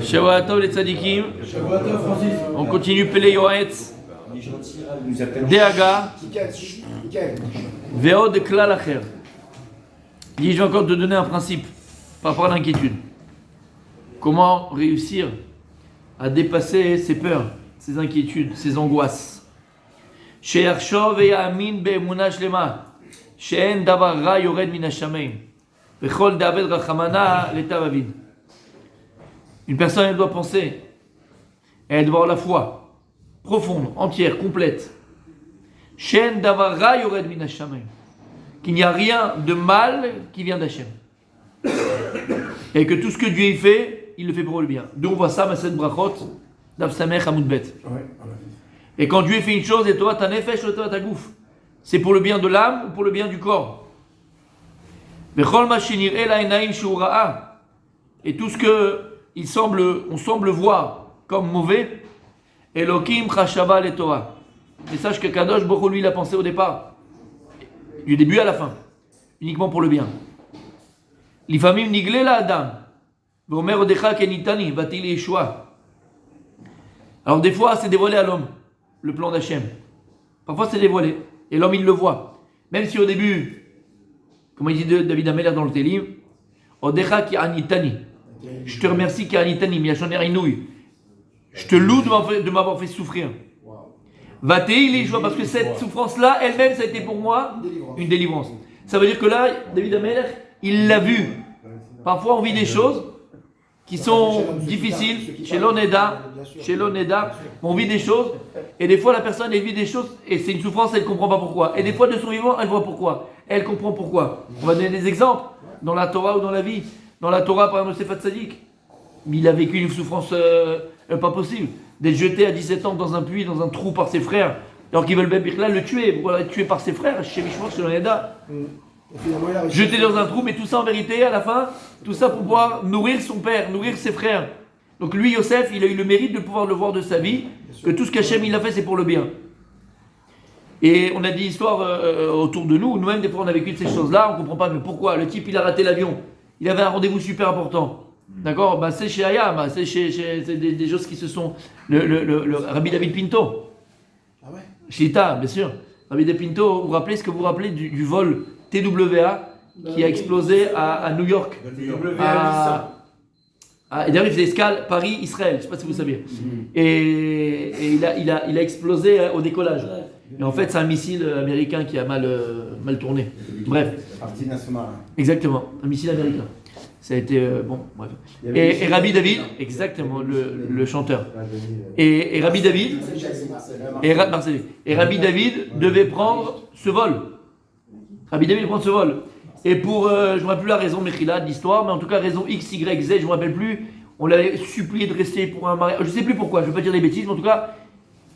Shavuot les tzadikim. Shavuot Francis. On continue Pele Yoetz. Deaga. Veod klal acher. Il dit, je vais encore te donner un principe par rapport à l'inquiétude. Comment réussir à dépasser ses peurs, ses inquiétudes, ses angoisses. She'achshov ve'yamin be'emunah shlema. She'en davar ra yored min hashamayim. V'chol d'aved rachamana l'etav avid. Une personne, elle doit penser, elle doit avoir la foi profonde, entière, complète. She'en davar ra yored min hashamayim. Qu'il n'y a rien de mal qui vient d'Hachem. Et que tout ce que Dieu fait, il le fait pour le bien. D'où on voit ça, Maset Brachot, Dav Samech Hamoud Bet. Et quand Dieu fait une chose, et toi, ta nefesh, toi, ta gouffe, c'est pour le bien de l'âme ou pour le bien du corps. Et tout ce que on semble voir comme mauvais, Elokim Chashava le Torah. Mais sache que Kadosh Baruch Hu, lui, l'a pensé au départ, du début à la fin, uniquement pour le bien. L'ifamim nigle la Adam. Alors des fois c'est dévoilé à l'homme, le plan d'Hachem. Parfois c'est dévoilé, et l'homme il le voit. Même si au début, comme il dit David Ameler dans le Télim, Odecha ki anitani. Je te remercie ki anitani, miachon erinouï. Je te loue de m'avoir fait souffrir. Vatei les joies, parce que cette souffrance-là, elle-même, ça a été pour moi une délivrance. Ça veut dire que là, David Ameler, il l'a vu. Parfois on vit des choses qui sont difficiles, chez l'Oneda, on vit des choses, et des fois la personne elle vit des choses, et c'est une souffrance, elle ne comprend pas pourquoi. Et des fois de son vivant, elle voit pourquoi, elle comprend pourquoi. On va donner des exemples, dans la Torah ou dans la vie. Dans la Torah, par exemple, Sefat Tzadik, il a vécu une souffrance pas possible, d'être jeté à 17 ans dans un puits, dans un trou par ses frères, alors qu'ils veulent le tuer, pourquoi être tué par ses frères, chez Mishmor, chez l'Oneda. Jeté dans un trou, mais tout ça en vérité, à la fin, tout ça pour pouvoir nourrir son père, nourrir ses frères. Donc lui, Yosef, il a eu le mérite de pouvoir le voir de sa vie, que tout ce qu'Hachem il a fait, c'est pour le bien. Et on a des histoires autour de nous, nous-mêmes, des fois, on a vécu de ces choses-là, on ne comprend pas, mais pourquoi? Le type, il a raté l'avion, il avait un rendez-vous super important. D'accord? C'est chez Hayam, c'est des choses qui se sont... Le Rabbi David Pinto. Ah ouais? Chita, bien sûr. Rabbi David Pinto, vous rappelez ce que vous rappelez du vol TWA qui a explosé à New York. Et d'ailleurs, il faisait escale Paris-Israël, je ne sais pas si vous saviez. Et il a explosé au décollage. Et en fait, c'est un missile américain qui a mal tourné. Bref. Exactement, un missile américain. Ça a été bon, bref. Et Rabbi David, exactement, le chanteur. Et Rabbi David, Rabbi David devait prendre ce vol. Rabbi David prend ce vol. Et pour, je ne me rappelle plus la raison, Mechila, de l'histoire, mais en tout cas, raison X, Y, Z, je ne me rappelle plus. On l'avait supplié de rester pour un mariage. Je ne sais plus pourquoi, je ne veux pas dire des bêtises, mais en tout cas,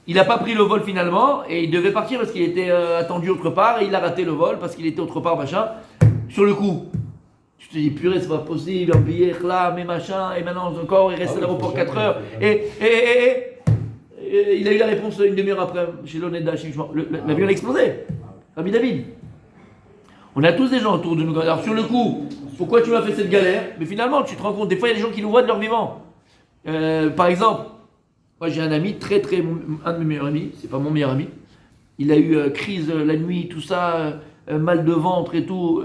il n'a pas pris le vol finalement, et il devait partir parce qu'il était attendu autre part, et il a raté le vol parce qu'il était autre part, machin. Sur le coup, tu te dis, purée, c'est pas possible, un billet, là, mais machin, et maintenant encore, il reste à l'aéroport 4 heures. Et il a eu la réponse une demi-heure après, chez l'Oneda, chez l'avion a explosé. Rabbi David. On a tous des gens autour de nous. Alors sur le coup, pourquoi tu m'as fait cette galère? Mais finalement, tu te rends compte, des fois il y a des gens qui nous voient de leur vivant. Par exemple, moi j'ai un ami, un de mes meilleurs amis, c'est pas mon meilleur ami. Il a eu crise la nuit, tout ça, mal de ventre et tout,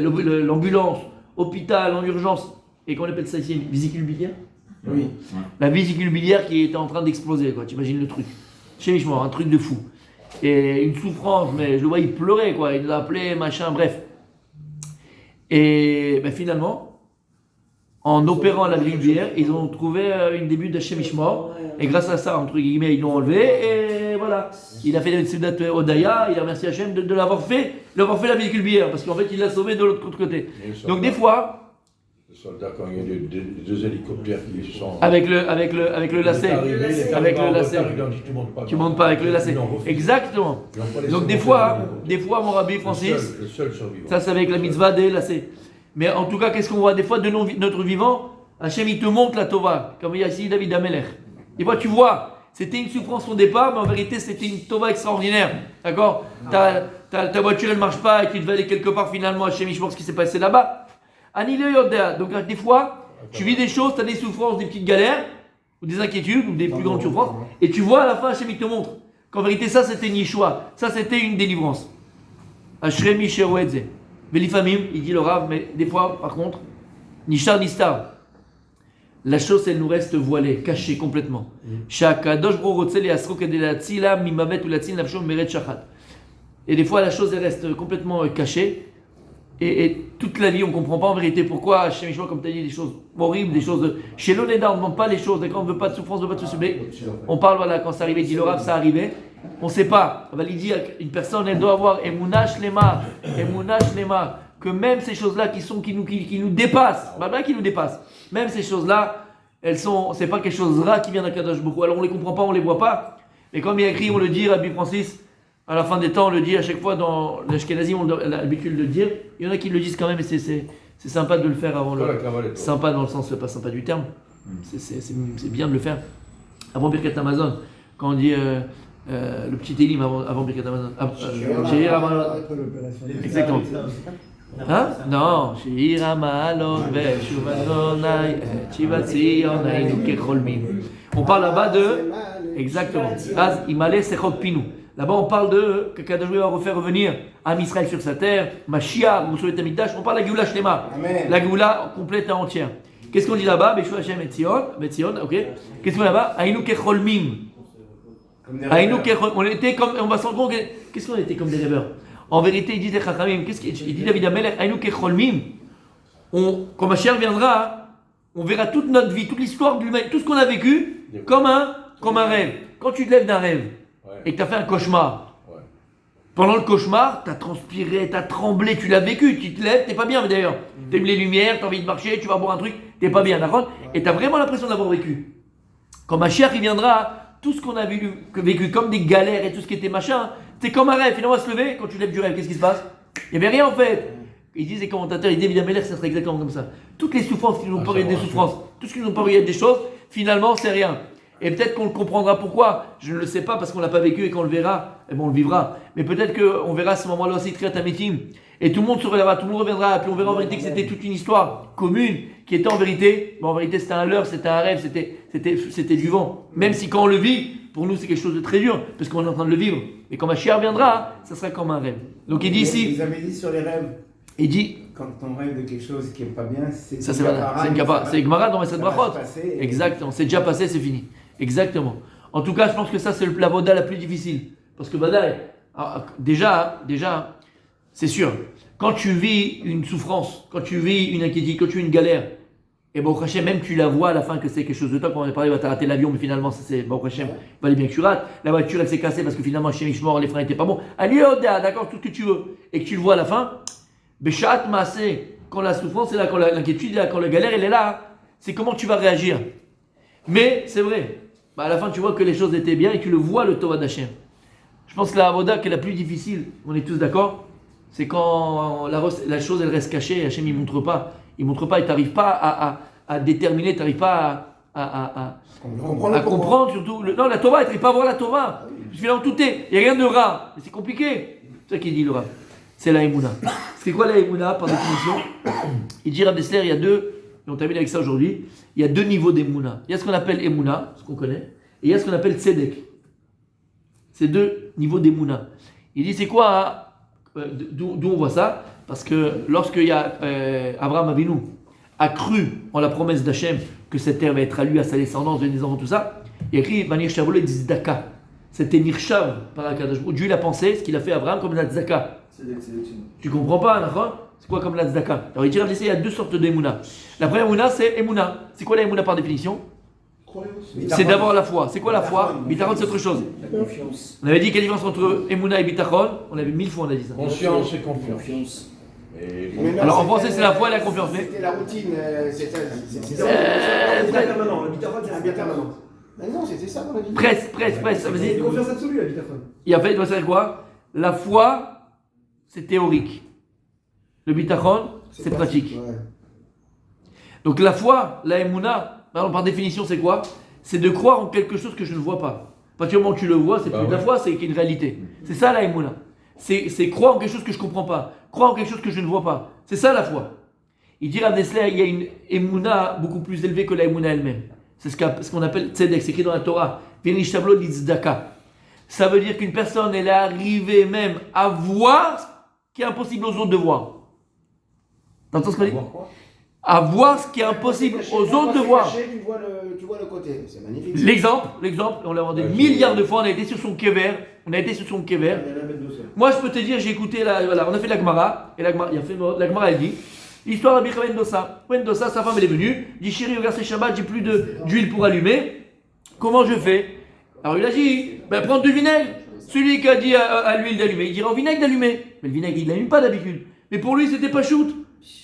l'ambulance, hôpital, en urgence. Et qu'on appelle ça ici, vésicule biliaire? Oui. La vésicule biliaire qui était en train d'exploser, quoi. T'imagines le truc. Chez Mishmor, un truc de fou. Et une souffrance, mais je le vois, il pleurait, quoi. Il l'a appelé, machin, bref. Et finalement, en opérant la biliaire, ils ont trouvé une début d'Hachem Mishmor. Et grâce à ça, entre guillemets, ils l'ont enlevé. Et voilà. Il a fait des Seudat Odaya. Il a remercié Hachem de l'avoir fait la vésicule biliaire. Parce qu'en fait, il l'a sauvé de l'autre côté. Donc, des fois. Soldats, quand il y a deux hélicoptères qui sont... Avec le lacet. Avec le lacet. Tu montes pas avec le lacet. Exactement. Donc des fois, mon Rabbi Francis, ça c'est avec la mitzvah des lacets. Mais en tout cas, qu'est-ce qu'on voit? Des fois, de notre vivant, Hachem il te montre la Tova, comme il y a ici David Ameler. Des fois, tu vois, c'était une souffrance au départ, mais en vérité, c'était une Tova extraordinaire. D'accord? Ta voiture, elle marche pas et tu devais aller quelque part finalement, Hachem il ce qui s'est passé là-bas. Donc des fois, Tu vis des choses, tu as des souffrances, des petites galères, ou des inquiétudes, ou des plus grandes souffrances, et tu vois à la fin, Hachem il te montre qu'en vérité, ça c'était une Yeshua, ça c'était une délivrance. Ashremi Sherouedze. Velifamim, il dit le Rav, mais des fois, par contre, Nishar Nistar. La chose, elle nous reste voilée, cachée complètement. Et des fois, la chose, elle reste complètement cachée. Et toute la vie, on ne comprend pas en vérité pourquoi, chez Mishma, comme tu as dit, des choses horribles, des choses. Chez l'Oneda, on ne demande pas les choses. Quand on ne veut pas de souffrance, on ne veut pas de souffrance. On parle, voilà, quand ça arrivait, dit le Rav, ça arrivait. On ne sait pas. On va lui dire une personne, elle doit avoir Emouna Shlema, que même ces choses-là qui nous dépassent, bien qui nous dépassent, même ces choses-là, c'est pas quelque chose de rare qui vient d'Akadosh Baruch Hu. Alors on les comprend pas, on les voit pas. Mais comme il y a écrit, on le dit, Rabbi Francis, à la fin des temps, on le dit à chaque fois dans l'Ashkenazi, on a l'habitude de le dire. Il y en a qui le disent quand même, et c'est sympa de le faire avant le. Sympa dans le sens pas sympa du terme. C'est bien de le faire avant Birkat Amazon. Quand on dit le petit élim avant Birkat Amazon. Exactement. Hein? Non, on parle là-bas de. Exactement. Là-bas, on parle de que Kadosh va refaire revenir Am Israël sur sa terre, Mashiach, Moussoulet Amidash. On parle de la Géoula Shlema, la Géoula complète et entière. Qu'est-ce qu'on dit là-bas? Beshua Hashem et Tzion, ok. Qu'est-ce qu'on dit là-bas? Aïnou Kecholmim. Aïnou Kecholmim. On était comme. On va se rendre compte. Qu'est-ce qu'on était comme des rêveurs? En vérité, il dit des Chachamim, il dit David Amelech, Aïnou Kecholmim. Quand Mashiach viendra, on verra toute notre vie, toute l'histoire de l'humanité, tout ce qu'on a vécu, comme un rêve. Quand tu te lèves d'un rêve et que tu as fait un cauchemar, pendant le cauchemar, tu as transpiré, tu as tremblé, tu l'as vécu, tu te lèves, tu n'es pas bien d'ailleurs. Tu aimes les lumières, tu as envie de marcher, tu vas boire un truc, tu n'es pas bien, d'accord? Et tu as vraiment l'impression d'avoir vécu. Quand Mashiach il viendra, tout ce qu'on a vécu comme des galères et tout ce qui était machin, c'est comme un rêve. Finalement, on va se lever, quand tu lèves du rêve, qu'est-ce qui se passe? Il n'y avait rien en fait. Ils disent les commentateurs, ils disent David Amelech, ça serait exactement comme ça. Toutes les souffrances qui nous ont paru être des souffrances, tout ce qui nous ont paru être des choses, finalement, c'est rien. Et peut-être qu'on le comprendra pourquoi, je ne le sais pas parce qu'on ne l'a pas vécu et qu'on le verra, et bon, on le vivra. Mais peut-être qu'on verra à ce moment-là aussi Triat Amitim. Et tout le monde se relèvera, tout le monde reviendra, et puis on verra en vérité que c'était toute une histoire commune qui était en vérité, bon, en vérité c'était un leurre, c'était un rêve, c'était du vent. Même si quand on le vit, pour nous c'est quelque chose de très dur, parce qu'on est en train de le vivre. Et quand Mashiach viendra, ça sera comme un rêve. Donc il dit ici. Vous avez dit sur les rêves. Il dit. Quand on rêve de quelque chose qui n'est pas bien, c'est une capara. C'est Gemara dans Mesad Brachot. Exactement, c'est déjà passé, c'est fini. Exactement. En tout cas, je pense que ça c'est la voda la plus difficile. Parce que déjà, c'est sûr, quand tu vis une souffrance, quand tu vis une inquiétude, quand tu vis une galère, et bon, Hachem, même tu la vois à la fin que c'est quelque chose de toi, quand on a parlé, tu as raté l'avion, mais finalement, ça c'est bon, Hachem, il valait bien que tu rates. La voiture, elle s'est cassée parce que finalement, Hachem Ishmor, les freins n'étaient pas bons. Allez, d'accord, tout ce que tu veux. Et que tu le vois à la fin, Beshat Maaseh, quand la souffrance est là, quand l'inquiétude est là, quand la galère, elle est là, c'est comment tu vas réagir. Mais c'est vrai, à la fin, tu vois que les choses étaient bien et tu le vois, le Torah d'Hachem. Je pense que la avoda qui est la plus difficile, on est tous d'accord, c'est quand la chose elle reste cachée et Hachem il montre pas et tu n'arrives pas à déterminer, tu n'arrives pas à comprendre surtout. Non, la Torah, tu n'arrives pas à voir la Torah. Finalement tout est, il n'y a rien de rare, mais c'est compliqué. C'est ça qu'il dit le Rav. C'est la Emouna. C'est quoi la Emouna par définition? Il dit Rav Dessler, il y a deux, et on termine avec ça aujourd'hui, il y a deux niveaux d'Emouna. Il y a ce qu'on appelle Emouna, ce qu'on connaît, et il y a ce qu'on appelle Tzedek. C'est deux niveaux d'Emouna. Il dit c'est quoi d'où on voit ça? Parce que lorsque Abraham Avinu a cru en la promesse d'Hachem que cette terre va être à lui, à sa descendance, des enfants, tout ça, il a écrit Vanir Shavole Tzedaka. C'était Nirshav par Akadosh Baruch Hu. Dieu il a pensé ce qu'il a fait à Abraham comme la Tzedaka. Tu comprends pas, d'accord? C'est quoi comme la Tzedaka? Alors il y a deux sortes d'Emouna. La première Emouna, c'est Emouna. C'est quoi la Emouna par définition? C'est d'avoir la foi. C'est quoi la foi? Bitachon, c'est autre chose. On avait dit quelle différence entre Emouna et Bitachon? On avait 1000 fois on a dit ça. Conscience et confiance. Alors en français c'est la foi et la confiance. C'était la routine, c'est permanent. Le bitachon, c'est un bien permanent. Non, c'était ça qu'on a dit. Presque. Ça veut dire. C'est une confiance absolue, la bitachon. Et en fait, il doit savoir quoi? La foi, c'est théorique. Le Bitachon, c'est pratique. Ouais. Donc la foi, la Emouna, par définition, c'est quoi? C'est de croire en quelque chose que je ne vois pas. À partir du moment où tu le vois, c'est plus de la foi, c'est une réalité. C'est ça la Emouna. C'est croire en quelque chose que je ne comprends pas. Croire en quelque chose que je ne vois pas. C'est ça la foi. Il dit Rav Dessler, il y a une émouna beaucoup plus élevée que la émouna elle-même. C'est ce qu'on appelle tzedek, c'est écrit dans la Torah. Venish tablo litzdaka. Ça veut dire qu'une personne, elle est arrivée même à voir ce qui est impossible aux autres de voir. T'entends ce qu'on dit? À voir ce qui est impossible aux autres de voir. Tu vois le côté, c'est magnifique. L'exemple, on l'a demandé milliards de fois, on a été sur son kever. Moi, je peux te dire, j'ai écouté, voilà, on a fait la Gemara, et la Gemara, elle dit, l'histoire d'Abbi Mendoza. Mendoza, sa femme, elle est venue, dit, chérie, regarde, c'est Shabbat, j'ai plus d'huile pour allumer. Comment je fais? Alors, il a dit, ben, prends du vinaigre. Celui qui a dit à l'huile d'allumer, il dira au vinaigre d'allumer. Mais le vinaigre, il n'allume pas d'habitude. Mais pour lui, c'était pas shoot.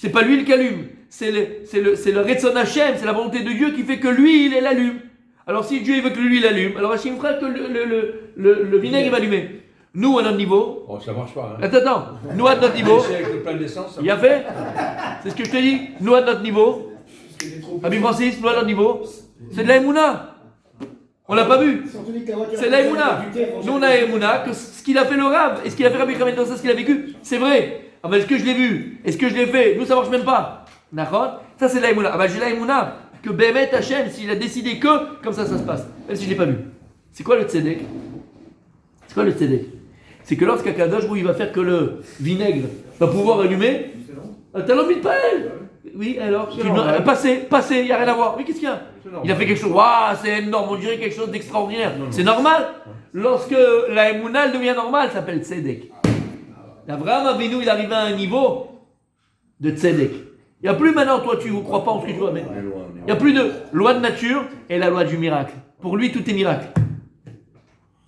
C'est pas l'huile qui allume. C'est le Retzon Hashem, c'est la volonté de Dieu qui fait que l'huile, elle allume. Alors si Dieu il veut que l'huile allume, alors Hashem fera que le vinaigre il va allumer. Nous à notre niveau. Oh, ça marche pas. Hein. Attends. Nous à notre niveau. Avec le plein d'essence. Il a fait. C'est ce que je te dis. Nous à notre niveau. Ami Francis, nous à notre niveau. C'est de la Emouna. On l'a pas vu. C'est la Emouna. Nous on a Emouna que ce qu'il a fait le Rav et ce qu'il a fait Rabbi Mendoza, ce qu'il a vécu, c'est vrai. Ah ben est-ce que je l'ai vu? Est-ce que je l'ai fait? Nous ça marche même pas. D'accord? Ça c'est la Emouna. Ah ben j'ai la Emouna que Bémet Hachem, s'il a décidé que, comme ça se passe. Même si je l'ai pas vu. C'est quoi le tzedek? C'est quoi le tzedek? C'est que lorsqu'Akadosh il va faire que le vinaigre va pouvoir allumer. T'as l'envie de paël? Oui, alors passez, il n'y a rien à voir. Oui, qu'est-ce qu'il y a? Il a fait quelque chose. Waouh, c'est énorme, on dirait quelque chose d'extraordinaire. C'est normal. Lorsque la Emouna devient normale, ça s'appelle tzedek. Abraham Avinu, il arrive à un niveau de tzedek. Il n'y a plus maintenant, toi, tu ne crois pas en ce que tu vois, mais il n'y a plus de loi de nature et la loi du miracle. Pour lui, tout est miracle.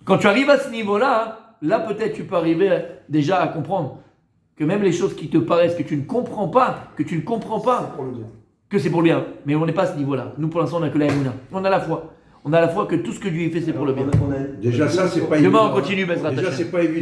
Quand tu arrives à ce niveau-là, là, peut-être tu peux arriver déjà à comprendre que même les choses qui te paraissent que tu ne comprends pas, que c'est pour le bien. Mais on n'est pas à ce niveau-là. Nous, pour l'instant, on n'a que la Emouna. On a la foi. On a la foi que tout ce que Dieu fait, c'est pour le bien. Déjà, ça, c'est pas Demain, évident. on continue, Bezrat Déjà, Hashem. c'est pas évident.